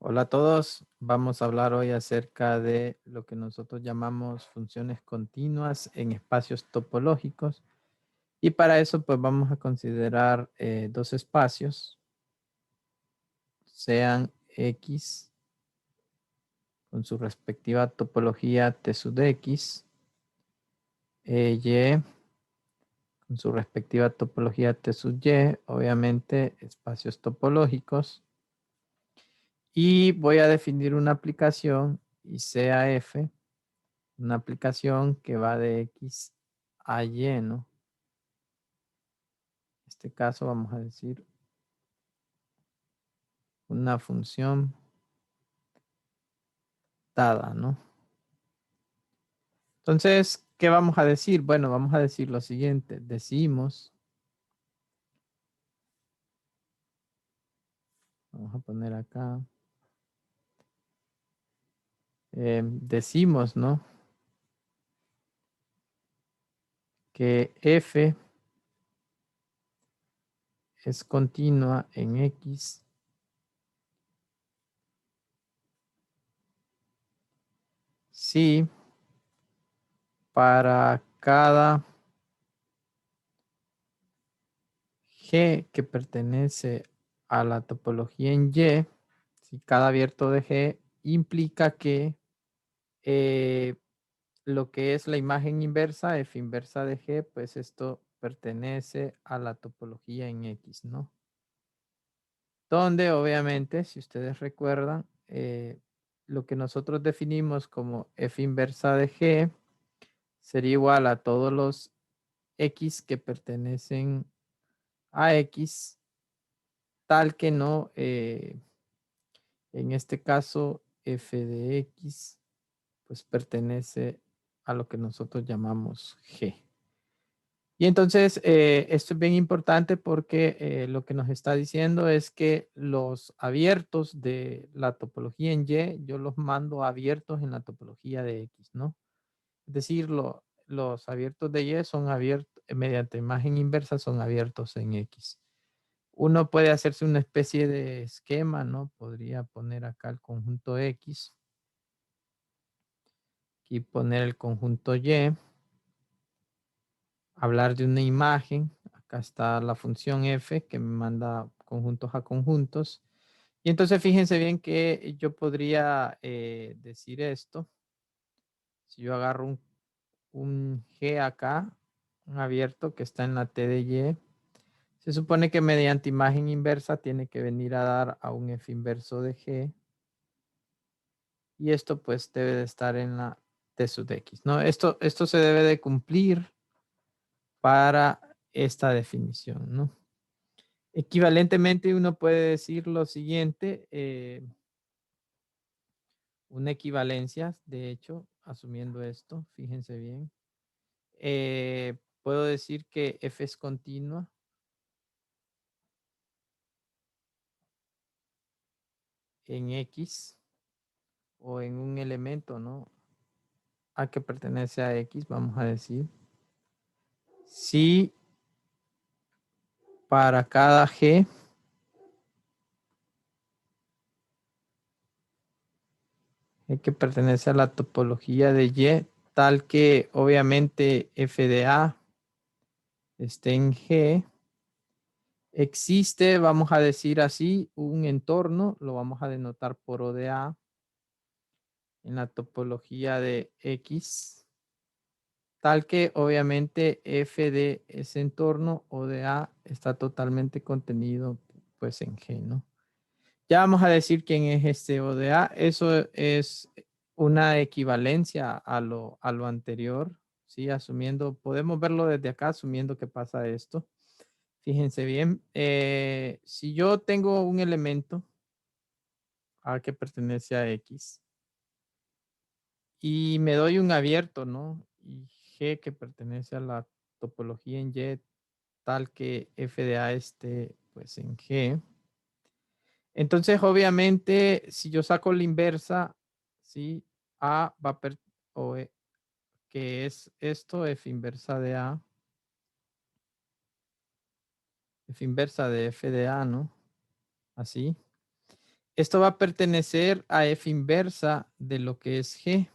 Hola a todos, vamos a hablar hoy acerca de lo que nosotros llamamos funciones continuas en espacios topológicos y para eso pues vamos a considerar dos espacios, sean X con su respectiva topología T sub X, Y con su respectiva topología T sub Y, obviamente espacios topológicos, y voy a definir una aplicación y sea F una aplicación que va de X a Y, ¿no? En este caso vamos a decir una función dada, ¿no? Entonces, ¿qué vamos a decir? Bueno, vamos a decir lo siguiente. Decimos, vamos a poner acá, decimos, ¿no? Que F es continua en X si para cada G que pertenece a la topología en Y, si cada abierto de G implica que lo que es la imagen inversa, F inversa de G, pues esto pertenece a la topología en X, ¿no? Donde obviamente, si ustedes recuerdan, lo que nosotros definimos como F inversa de G sería igual a todos los X que pertenecen a X, tal que no, en este caso, F de X, pues pertenece a lo que nosotros llamamos G. Y entonces, esto es bien importante porque lo que nos está diciendo es que los abiertos de la topología en Y, yo los mando abiertos en la topología de X, ¿no? Es decir, los abiertos de Y son abiertos, mediante imagen inversa, son abiertos en X. Uno puede hacerse una especie de esquema, ¿no? Podría poner acá el conjunto X y poner el conjunto Y, hablar de una imagen. Acá está la función f que me manda conjuntos a conjuntos. Y entonces fíjense bien que yo podría decir esto. Si yo agarro un G acá, un abierto que está en la T de Y, se supone que mediante imagen inversa tiene que venir a dar a un F inverso de G. Y esto pues debe de estar en la T sub X, ¿no? Esto se debe de cumplir para esta definición, ¿no? Equivalentemente, uno puede decir lo siguiente, una equivalencia, de hecho, asumiendo esto, fíjense bien. Puedo decir que F es continua en X o en un elemento, ¿no? A que pertenece a X, vamos a decir. Si para cada G que pertenece a la topología de Y, tal que obviamente F de A esté en G, existe, vamos a decir así, un entorno, lo vamos a denotar por O de A en la topología de X, tal que obviamente F de ese entorno O de A está totalmente contenido pues en G, ¿no? Ya vamos a decir quién es este O de A. Eso es una equivalencia a lo anterior, ¿sí? Asumiendo, podemos verlo desde acá, asumiendo que pasa esto. Fíjense bien, si yo tengo un elemento A que pertenece a X y me doy un abierto, ¿no? Y G que pertenece a la topología en Y tal que F de A esté pues en G. Entonces, obviamente, si yo saco la inversa, ¿sí? A va a que es esto, F inversa de A, F inversa de F de A, ¿no? Así. Esto va a pertenecer a f inversa de lo que es g.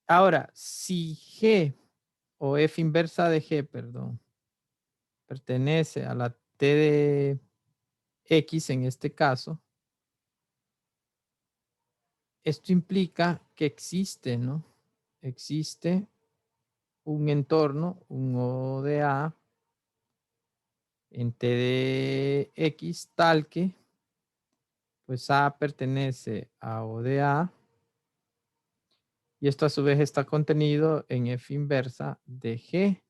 Ahora, si g o f inversa de g, perdón, pertenece a la t de x en este caso, esto implica que existe, ¿no? Existe un entorno, un ODA en t de x tal que pues A pertenece a ODA y esto a su vez está contenido en f inversa de G.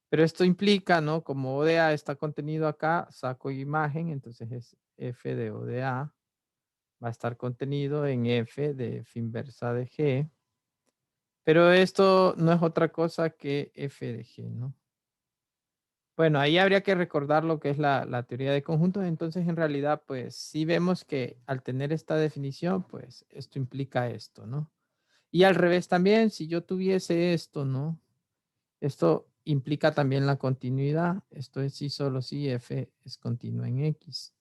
Pero esto implica, ¿no? Como ODA está contenido acá, saco imagen, entonces es f de ODA va a estar contenido en f de f inversa de G. Pero esto no es otra cosa que f de G, ¿no? Bueno, ahí habría que recordar lo que es la teoría de conjuntos. Entonces, en realidad, pues sí vemos que al tener esta definición, pues esto implica esto, ¿no? Y al revés también, si yo tuviese esto, ¿no? Esto implica también la continuidad. Esto es si solo si f es continua en x.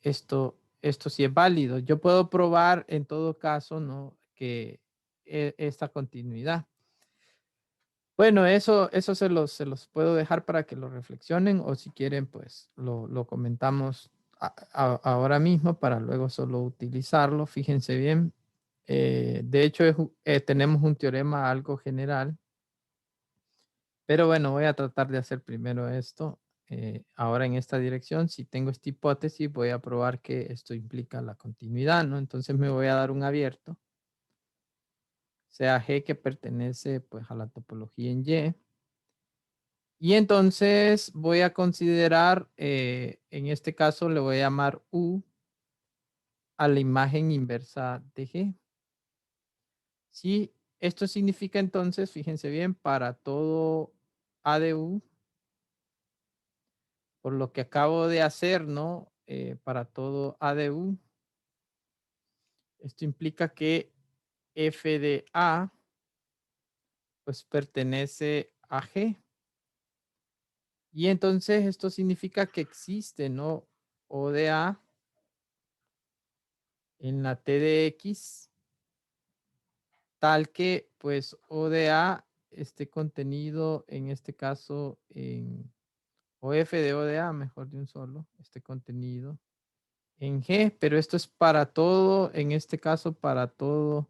Esto sí es válido. Yo puedo probar en todo caso, ¿no? Que esta continuidad. Bueno, eso se los puedo dejar para que lo reflexionen o si quieren, pues lo comentamos ahora mismo para luego solo utilizarlo. Fíjense bien. De hecho, tenemos un teorema algo general, pero bueno, voy a tratar de hacer primero esto. Ahora en esta dirección, si tengo esta hipótesis, voy a probar que esto implica la continuidad, ¿no? Entonces me voy a dar un abierto, sea G que pertenece pues a la topología en Y. Y entonces voy a considerar, en este caso le voy a llamar U a la imagen inversa de G. Sí, esto significa entonces, fíjense bien, para todo A de U, por lo que acabo de hacer, ¿no? Para todo A de U, esto implica que F de A, pues pertenece a G. Y entonces esto significa que existe, ¿no? O de A en la T de X tal que pues ODA esté contenido en este caso en o F de ODA, mejor de un solo, esté contenido en G, pero esto es para todo, en este caso para todo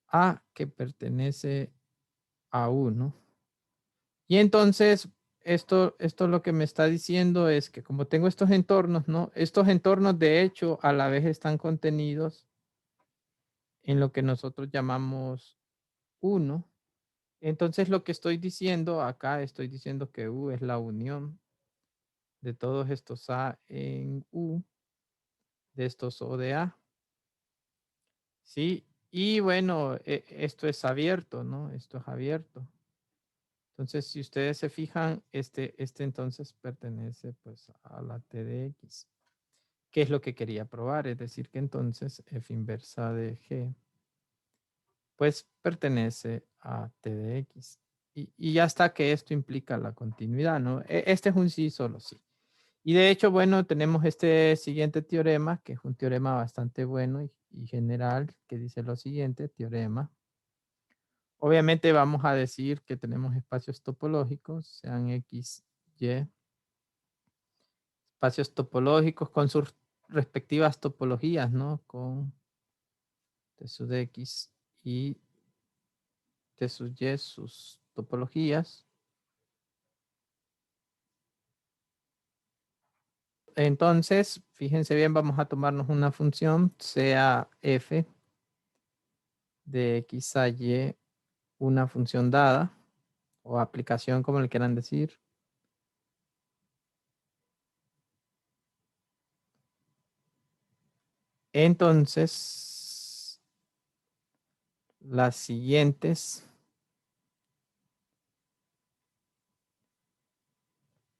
A que pertenece a U, ¿no? Y entonces esto lo que me está diciendo es que como tengo estos entornos, ¿no? Estos entornos de hecho a la vez están contenidos en lo que nosotros llamamos uno. Entonces lo que estoy diciendo acá, estoy diciendo que U es la unión de todos estos A en U, de estos O de A. ¿Sí? Y bueno, esto es abierto, ¿no? Esto es abierto. Entonces, si ustedes se fijan, este entonces pertenece pues a la T de X. ¿Qué es lo que quería probar? Es decir, que entonces F inversa de G pues pertenece a T de X. Y ya está que esto implica la continuidad, ¿no? Este es un sí, solo sí. Y de hecho, bueno, tenemos este siguiente teorema, que es un teorema bastante bueno y general, que dice lo siguiente, teorema. Obviamente vamos a decir que tenemos espacios topológicos, sean X, Y, espacios topológicos con sus respectivas topologías, ¿no? Con T sub X y T sub Y, sus topologías. Entonces, fíjense bien, vamos a tomarnos una función, sea f de x a y, una función dada, o aplicación, como le quieran decir. Entonces, las siguientes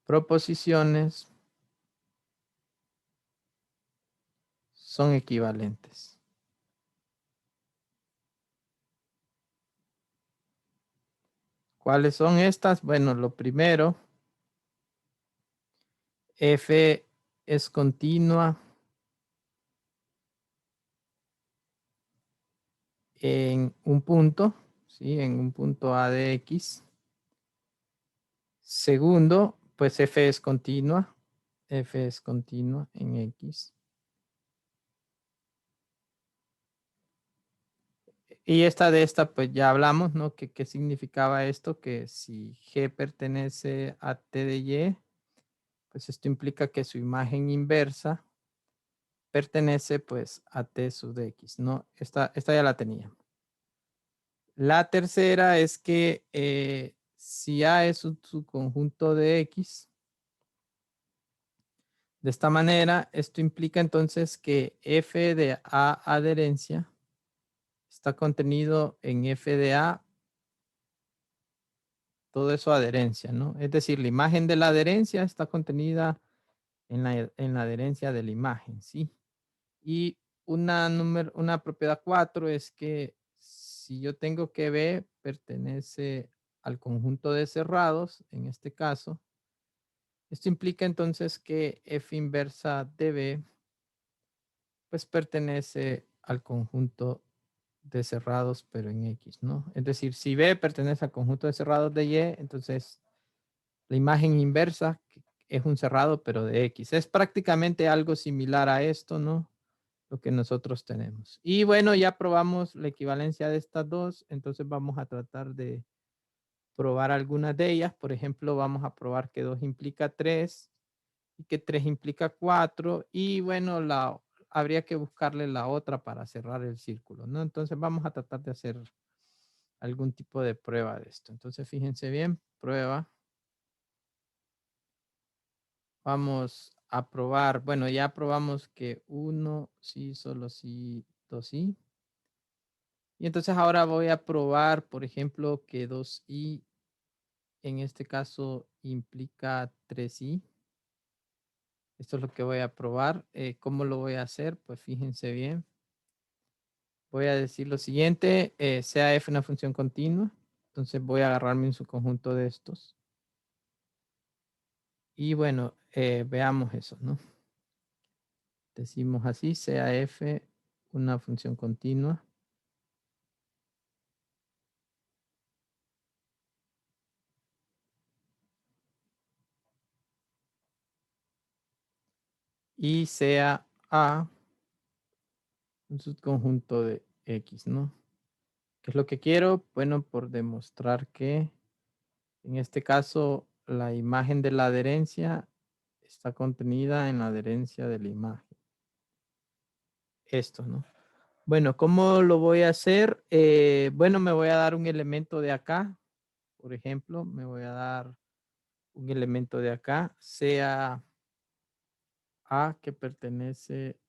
proposiciones son equivalentes. ¿Cuáles son estas? Bueno, lo primero F es continua en un punto, ¿sí? En un punto A de X. Segundo, pues F es continua. F es continua en X. Y esta, pues ya hablamos, ¿no? ¿Qué significaba esto? Que si G pertenece a T de Y, pues esto implica que su imagen inversa pertenece pues a T sub de X, ¿no? Esta ya la tenía. La tercera es que si A es un subconjunto de X, de esta manera, esto implica entonces que F de A adherencia está contenido en F de A, todo eso adherencia, ¿no? Es decir, la imagen de la adherencia está contenida en la adherencia de la imagen, ¿sí? Y una propiedad 4 es que si yo tengo que B pertenece al conjunto de cerrados, en este caso, esto implica entonces que F inversa de B pues pertenece al conjunto de cerrados, pero en X, ¿no? Es decir, si B pertenece al conjunto de cerrados de Y, entonces la imagen inversa es un cerrado, pero de X. Es prácticamente algo similar a esto, ¿no? Lo que nosotros tenemos. Y bueno, ya probamos la equivalencia de estas dos, entonces vamos a tratar de probar algunas de ellas. Por ejemplo, vamos a probar que 2 implica 3 y que 3 implica 4. Y bueno, habría que buscarle la otra para cerrar el círculo, ¿no? Entonces vamos a tratar de hacer algún tipo de prueba de esto. Entonces fíjense bien, prueba. Vamos a probar, bueno, ya probamos que 1 sí, solo sí, 2 sí. Y entonces ahora voy a probar, por ejemplo, que 2i en este caso implica 3i. Esto es lo que voy a probar. ¿Cómo lo voy a hacer? Pues fíjense bien. Voy a decir lo siguiente, sea f una función continua. Entonces voy a agarrarme en su conjunto de estos. Y bueno, veamos eso, ¿no? Decimos así, sea f una función continua. Y sea A un subconjunto de X, ¿no? ¿Qué es lo que quiero? Bueno, por demostrar que en este caso la imagen de la adherencia está contenida en la adherencia de la imagen. Esto, ¿no? Bueno, ¿cómo lo voy a hacer? Bueno, me voy a dar un elemento de acá. Por ejemplo, me voy a dar un elemento de acá, sea A que pertenece,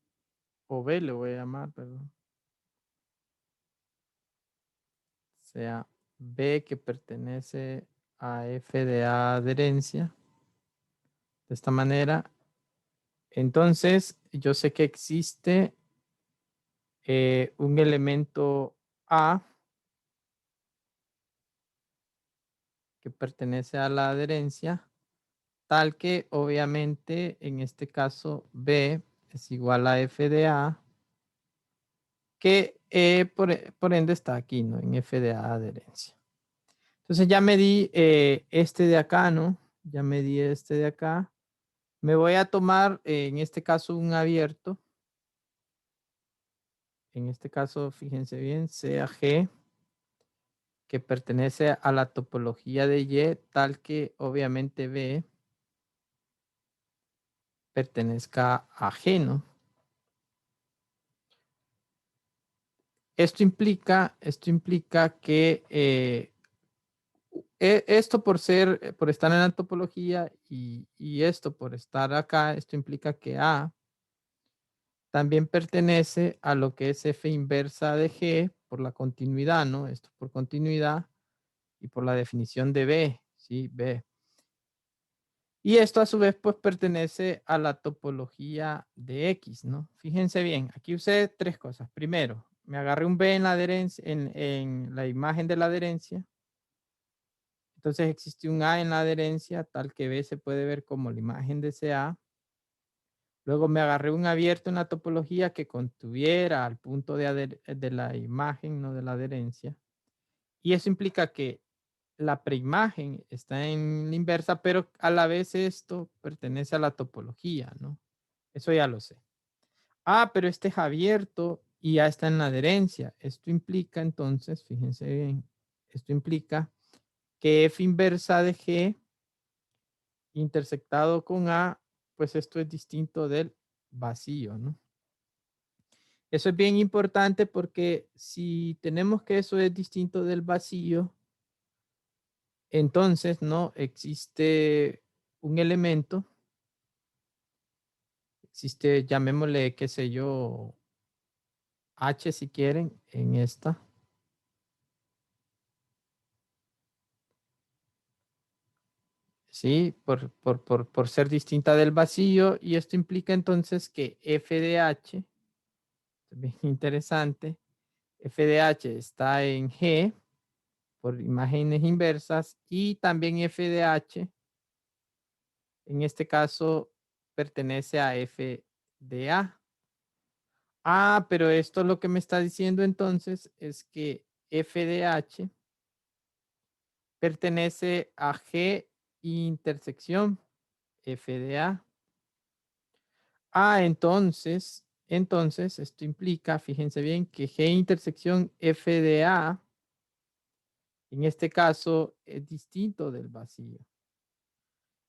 o B le voy a llamar, perdón. Sea B que pertenece a F de A adherencia. De esta manera, entonces yo sé que existe un elemento A que pertenece a la adherencia, tal que obviamente en este caso B es igual a F de A, que por ende está aquí, ¿no? En F de A adherencia. Entonces ya me di este de acá, ¿no? Ya me di este de acá. Me voy a tomar en este caso un abierto. En este caso, fíjense bien, sea G, que pertenece a la topología de Y, tal que obviamente B pertenezca a G, ¿no? Esto implica que esto por estar en la topología y esto por estar acá, esto implica que A también pertenece a lo que es F inversa de G por la continuidad, ¿no? Esto por continuidad y por la definición de B, ¿sí? B. Y esto a su vez pues pertenece a la topología de X, ¿no? Fíjense bien, aquí usé tres cosas. Primero, me agarré un B en la adherencia, en la imagen de la adherencia. Entonces existe un A en la adherencia, tal que B se puede ver como la imagen de ese A. Luego me agarré un abierto en la topología que contuviera al punto de la imagen, no de la adherencia. Y eso implica que la preimagen está en la inversa, pero a la vez esto pertenece a la topología, ¿no? Eso ya lo sé. Ah, pero este es abierto y ya está en la adherencia. Esto implica entonces, fíjense bien, esto implica que F inversa de G intersectado con A, pues esto es distinto del vacío, ¿no? Eso es bien importante porque si tenemos que eso es distinto del vacío, entonces no existe un elemento, existe, llamémosle, qué sé yo, H si quieren, en esta. Sí, por ser distinta del vacío, y esto implica entonces que f de h, bien interesante, f de h está en G por imágenes inversas y también f de h, en este caso, pertenece a f de a. Ah, pero esto lo que me está diciendo entonces es que f de h pertenece a G intersección f de a. Ah, entonces esto implica, fíjense bien, que G intersección F de A, en este caso, es distinto del vacío.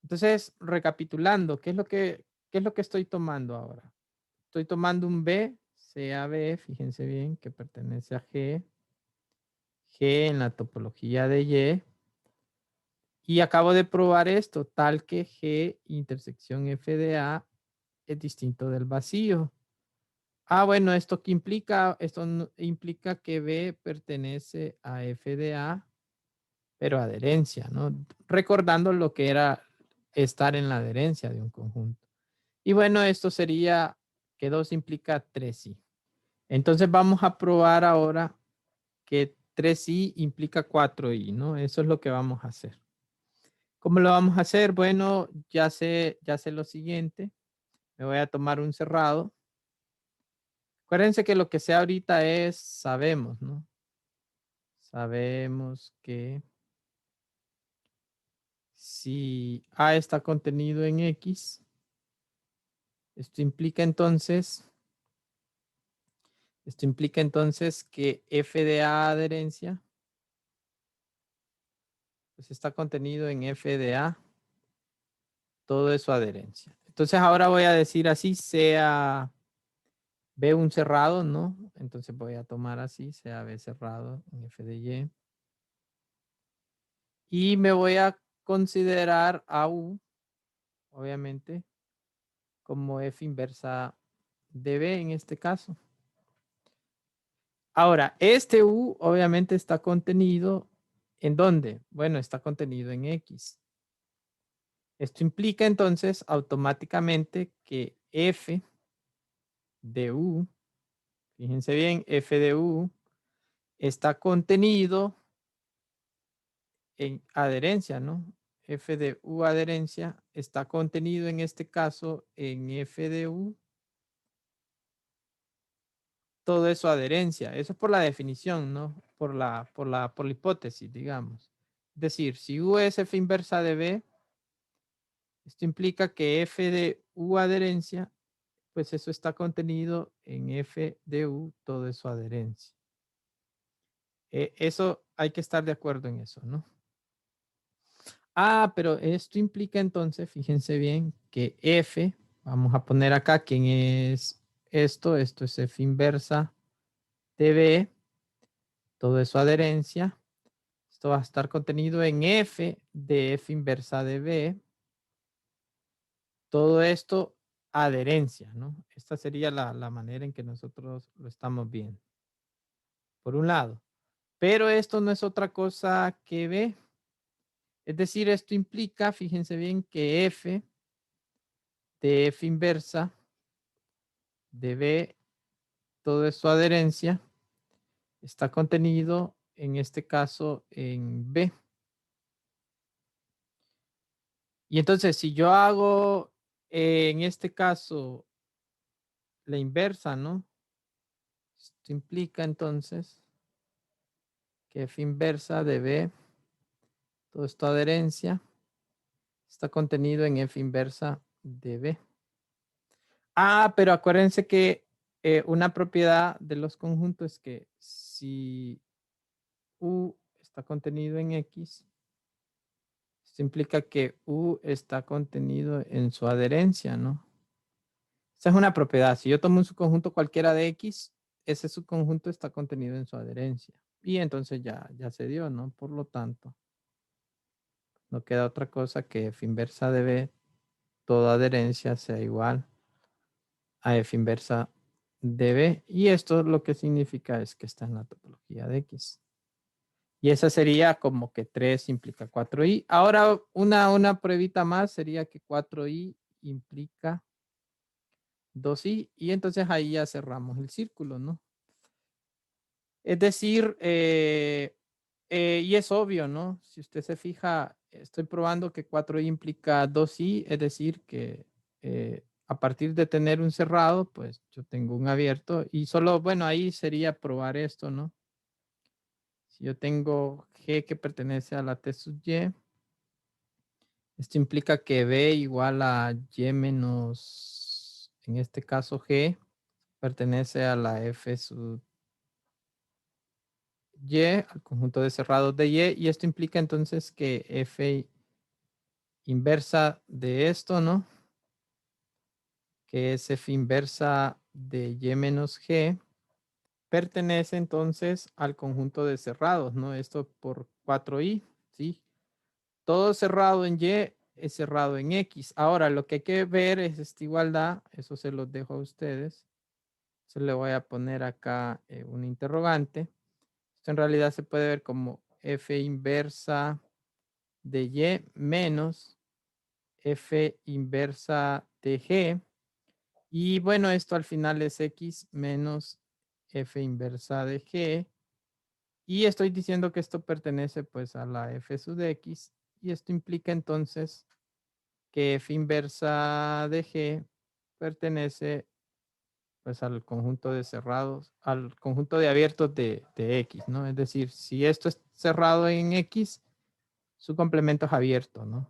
Entonces, recapitulando, qué es lo que estoy tomando ahora? Estoy tomando un B, CAB, fíjense bien, que pertenece a G, G en la topología de y acabo de probar esto, tal que G intersección F de A es distinto del vacío. Ah, bueno, ¿esto qué implica? Esto implica que B pertenece a F de A, pero adherencia, ¿no? Recordando lo que era estar en la adherencia de un conjunto. Y bueno, esto sería que 2 implica 3i. Entonces vamos a probar ahora que 3i implica 4i, ¿no? Eso es lo que vamos a hacer. ¿Cómo lo vamos a hacer? Bueno, ya sé lo siguiente. Me voy a tomar un cerrado. Acuérdense que lo que sea ahorita es sabemos, ¿no? Sabemos que si A está contenido en X, esto implica entonces que F de A adherencia pues está contenido en F de A, todo es su adherencia. Entonces ahora voy a decir así, sea B un cerrado, ¿no? Entonces voy a tomar así, sea B cerrado en F de Y. Y me voy a considerar a U, obviamente, como F inversa de B en este caso. Ahora, este U obviamente está contenido ¿en dónde? Bueno, está contenido en X. Esto implica entonces automáticamente que F de U, fíjense bien, F de U está contenido en adherencia, ¿no? F de U adherencia está contenido en este caso en F de U. Todo eso adherencia. Eso es por la definición, ¿no? Por la hipótesis, digamos. Es decir, si U es F inversa de B, esto implica que F de U adherencia, pues eso está contenido en F de U, todo eso adherencia. Eso hay que estar de acuerdo en eso, ¿no? Ah, pero esto implica entonces, fíjense bien, que F, vamos a poner acá quién es esto, esto es F inversa de B, todo eso adherencia. Esto va a estar contenido en F de F inversa de B. Todo esto adherencia, ¿no? Esta sería la manera en que nosotros lo estamos viendo. Por un lado. Pero esto no es otra cosa que B. Es decir, esto implica, fíjense bien, que F de F inversa de B, todo es su adherencia, está contenido en este caso en B. Y entonces, si yo hago, en este caso, la inversa, ¿no? Esto implica entonces que f inversa de b, todo esto adherencia, está contenido en f inversa de b. Ah, pero acuérdense que una propiedad de los conjuntos es que si u está contenido en x, esto implica que u está contenido en su adherencia, ¿no? Esa es una propiedad. Si yo tomo un subconjunto cualquiera de x, ese subconjunto está contenido en su adherencia. Y entonces ya se dio, ¿no? Por lo tanto, no queda otra cosa que f inversa de b, toda adherencia sea igual a f inversa de b. Y esto lo que significa es que está en la topología de x. Y esa sería como que 3 implica 4i. Ahora una pruebita más sería que 4i implica 2i. Y entonces ahí ya cerramos el círculo, ¿no? Es decir, y es obvio, ¿no? Si usted se fija, estoy probando que 4i implica 2i, es decir, que a partir de tener un cerrado, pues yo tengo un abierto y solo, bueno, ahí sería probar esto, ¿no? Si yo tengo G que pertenece a la T sub Y, esto implica que B igual a Y menos, en este caso G, pertenece a la F sub Y, al conjunto de cerrados de Y, y esto implica entonces que F inversa de esto, ¿no? Que es F inversa de Y menos G, pertenece entonces al conjunto de cerrados, ¿no? Esto por 4i, ¿sí? Todo cerrado en Y es cerrado en X. Ahora, lo que hay que ver es esta igualdad, eso se los dejo a ustedes. Se le voy a poner acá un interrogante. Esto en realidad se puede ver como F inversa de Y menos F inversa de G. Y bueno, esto al final es X menos F inversa de G. Y estoy diciendo que esto pertenece pues a la F sub de X. Y esto implica entonces que F inversa de G pertenece pues al conjunto de cerrados, al conjunto de abiertos de X, ¿no? Es decir, si esto es cerrado en X, su complemento es abierto, ¿no?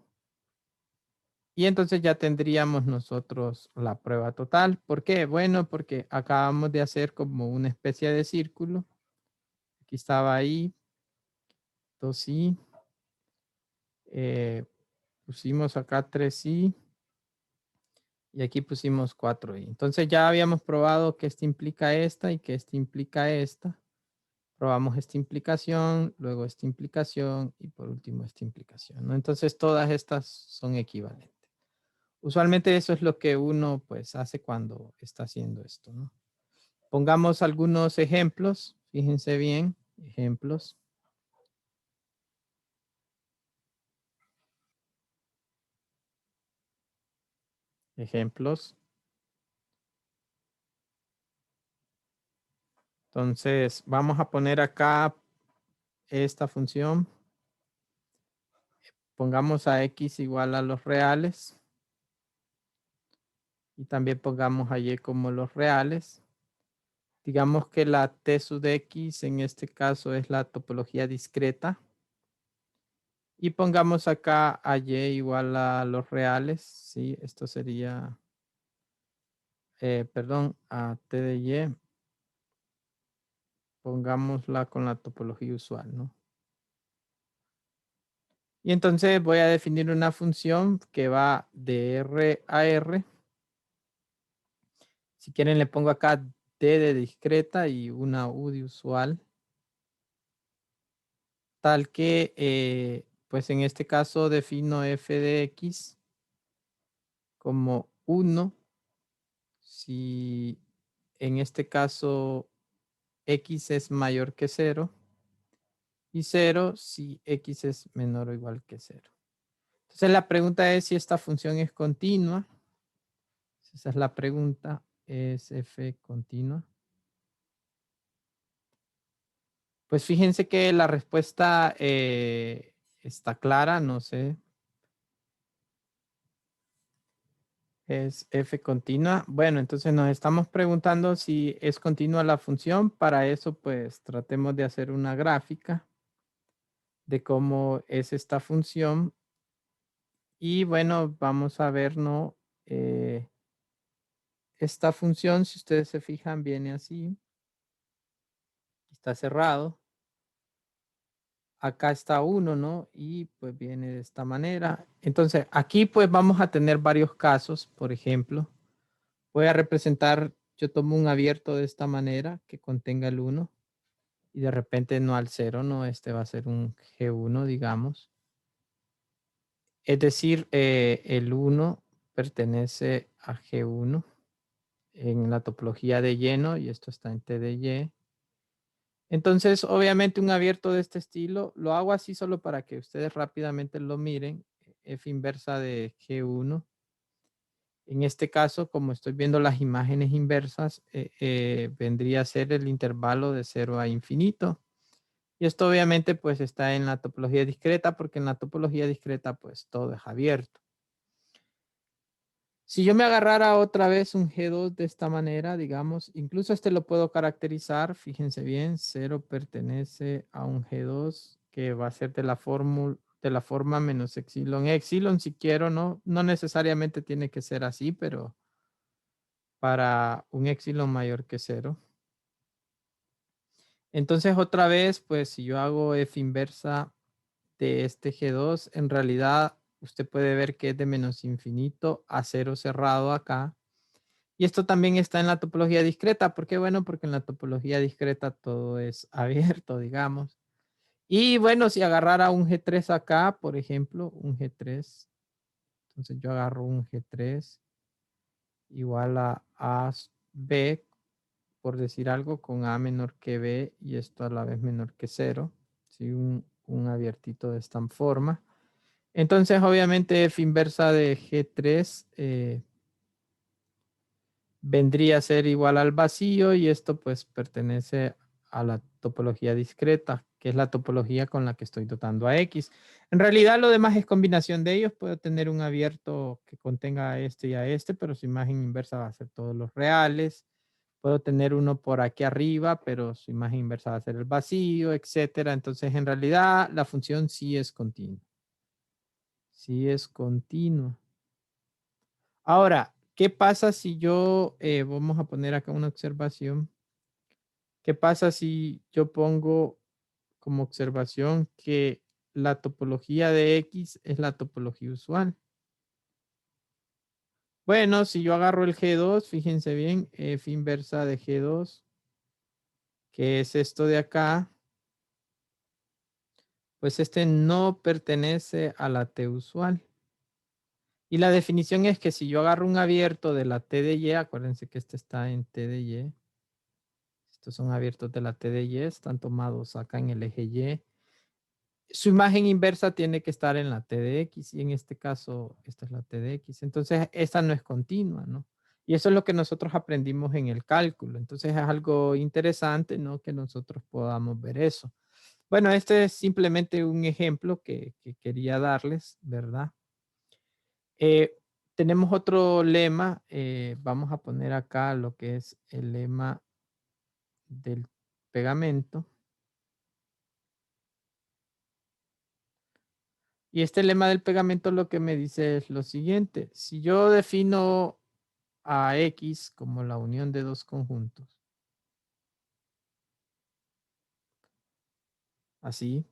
Y entonces ya tendríamos nosotros la prueba total. ¿Por qué? Bueno, porque acabamos de hacer como una especie de círculo. Aquí estaba ahí, 2i. Pusimos acá 3i. Y aquí pusimos 4i. Entonces ya habíamos probado que este implica esta y que este implica esta. Probamos esta implicación, luego esta implicación y por último esta implicación, ¿no? Entonces todas estas son equivalentes. Usualmente eso es lo que uno pues hace cuando está haciendo esto, ¿no? Pongamos algunos ejemplos, fíjense bien, ejemplos. Ejemplos. Entonces vamos a poner acá esta función. Pongamos a x igual a los reales. Y también pongamos a y como los reales. Digamos que la T sub de x en este caso es la topología discreta. Y pongamos acá a y igual a los reales. Sí, esto sería, perdón, a T de y. Pongámosla con la topología usual, ¿no? Y entonces voy a definir una función que va de R a R. Si quieren le pongo acá D de discreta y una U de usual. Tal que, pues en este caso defino f de x como 1 si en este caso x es mayor que 0 y 0 si x es menor o igual que 0. Entonces la pregunta es si esta función es continua. Esa es la pregunta. ¿Es f continua? Pues fíjense que la respuesta está clara, no sé. Es f continua. Bueno, entonces nos estamos preguntando si es continua la función. Para eso, pues, tratemos de hacer una gráfica de cómo es esta función. Y bueno, vamos a ver, ¿no? Esta función, si ustedes se fijan, viene así. Está cerrado. Acá está 1, ¿no? Y pues viene de esta manera. Entonces, aquí pues vamos a tener varios casos. Por ejemplo, voy a representar, yo tomo un abierto de esta manera que contenga el 1 y de repente no al 0, ¿no? Este va a ser un G1, digamos. Es decir, el 1 pertenece a G1 en la topología de lleno y esto está en T de Y. Entonces, obviamente un abierto de este estilo, lo hago así solo para que ustedes rápidamente lo miren, F inversa de G1. En este caso, como estoy viendo las imágenes inversas, vendría a ser el intervalo de 0 a infinito. Y esto obviamente pues está en la topología discreta, porque en la topología discreta pues todo es abierto. Si yo me agarrara otra vez un G2 de esta manera, digamos, incluso este lo puedo caracterizar, fíjense bien, 0 pertenece a un G2 que va a ser de la forma menos epsilon. Epsilon si quiero, no necesariamente tiene que ser así, pero para un epsilon mayor que 0. Entonces otra vez, pues si yo hago F inversa de este G2, en realidad usted puede ver que es de menos infinito a 0 cerrado acá. Y esto también está en la topología discreta. ¿Por qué? Bueno, porque en la topología discreta todo es abierto, digamos. Y bueno, si agarrara un G3 acá, por ejemplo, un G3. Entonces yo agarro un G3 igual a B, por decir algo, con A menor que B y esto a la vez menor que 0. ¿Sí? Un abiertito de esta forma. Entonces, obviamente, F inversa de G3 vendría a ser igual al vacío y esto pues pertenece a la topología discreta, que es la topología con la que estoy dotando a X. En realidad lo demás es combinación de ellos. Puedo tener un abierto que contenga a este y a este, pero su imagen inversa va a ser todos los reales. Puedo tener uno por aquí arriba, pero su imagen inversa va a ser el vacío, etcétera. Entonces, en realidad, la función sí es continua. Sí es continua. Ahora, ¿qué pasa si yo, vamos a poner acá una observación? ¿Qué pasa si yo pongo como observación que la topología de X es la topología usual? Bueno, si yo agarro el G2, fíjense bien, F inversa de G2, que es esto de acá, pues este no pertenece a la T usual. Y la definición es que si yo agarro un abierto de la T de Y, acuérdense que este está en T de Y, estos son abiertos de la T de Y, están tomados acá en el eje Y. Su imagen inversa tiene que estar en la T de X y en este caso esta es la T de X. Entonces esta no es continua, ¿no? Y eso es lo que nosotros aprendimos en el cálculo. Entonces es algo interesante, ¿no? Que nosotros podamos ver eso. Bueno, este es simplemente un ejemplo que quería darles, ¿verdad? Eh, tenemos otro lema. Vamos a poner acá lo que es el lema del pegamento. Y este lema del pegamento lo que me dice es lo siguiente. Si yo defino a X como la unión de dos conjuntos, así,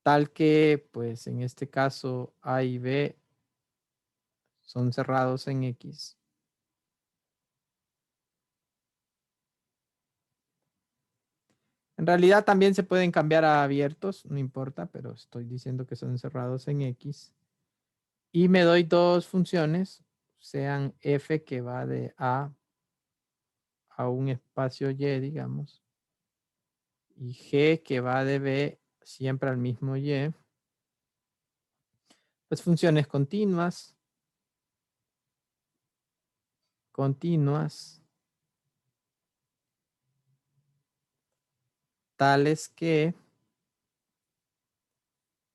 tal que pues en este caso A y B son cerrados en X. En realidad también se pueden cambiar a abiertos, no importa, pero estoy diciendo que son cerrados en X. Y me doy dos funciones, sean F que va de a un espacio Y, digamos, y G que va de B siempre al mismo Y. Pues funciones continuas, tales que,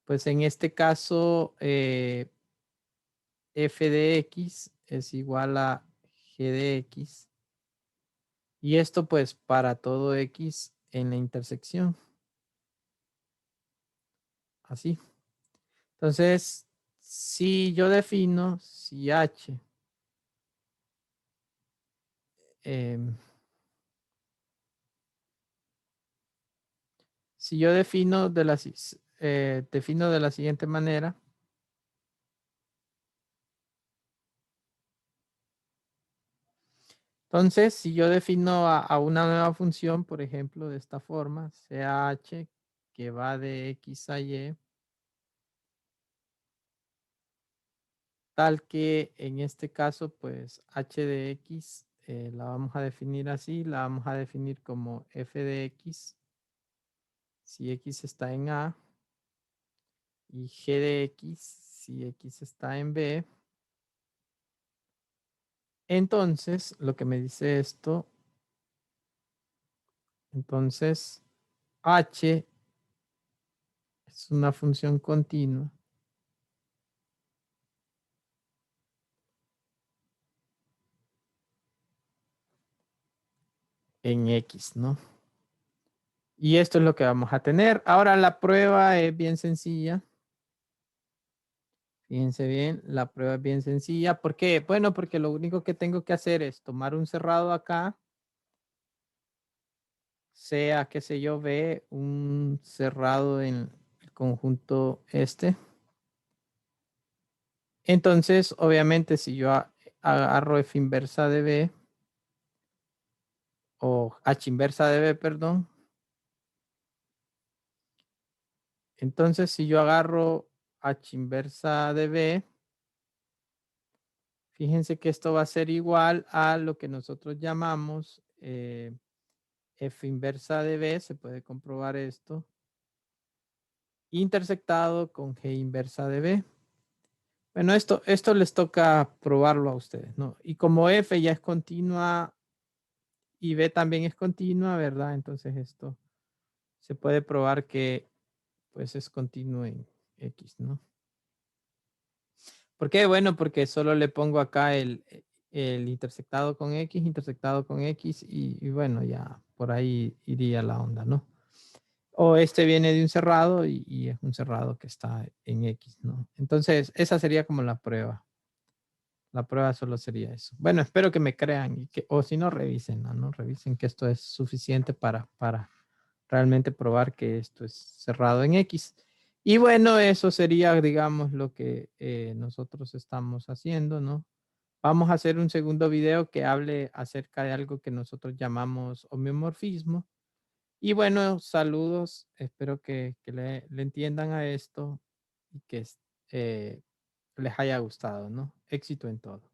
pues en este caso, f de x es igual a g de x. Y esto pues para todo x en la intersección. Así. Entonces, si yo defino, si h si yo defino defino de la siguiente manera. Entonces, si yo defino a una nueva función, por ejemplo, de esta forma, sea h que va de x a y, tal que en este caso, pues h de x la vamos a definir así, la vamos a definir como f de x, si x está en A, y g de x, si x está en B. Entonces, lo que me dice esto, entonces, h es una función continua en x, ¿no? Y esto es lo que vamos a tener. Ahora la prueba es bien sencilla. Fíjense bien, la prueba es bien sencilla. ¿Por qué? Bueno, porque lo único que tengo que hacer es tomar un cerrado acá, sea, qué sé yo, B, un cerrado en el conjunto este. Entonces, obviamente, si yo agarro F inversa de B, o H inversa de B, perdón. Entonces, si yo agarro H inversa de B, fíjense que esto va a ser igual a lo que nosotros llamamos F inversa de B, se puede comprobar esto, intersectado con G inversa de B. Bueno, esto les toca probarlo a ustedes, ¿no? Y como F ya es continua y B también es continua, ¿verdad? Entonces esto se puede probar que pues es continuo en X, ¿no? ¿Por qué? Bueno, porque solo le pongo acá el intersectado con X y bueno, ya por ahí iría la onda, ¿no? O este viene de un cerrado y es un cerrado que está en X, ¿no? Entonces, esa sería como la prueba. La prueba solo sería eso. Bueno, espero que me crean y que, o si no, revisen, ¿no? Revisen que esto es suficiente para realmente probar que esto es cerrado en X. Y bueno, eso sería, digamos, lo que nosotros estamos haciendo, ¿no? Vamos a hacer un segundo video que hable acerca de algo que nosotros llamamos homeomorfismo. Y bueno, saludos. Espero que le entiendan a esto y que les haya gustado, ¿no? Éxito en todo.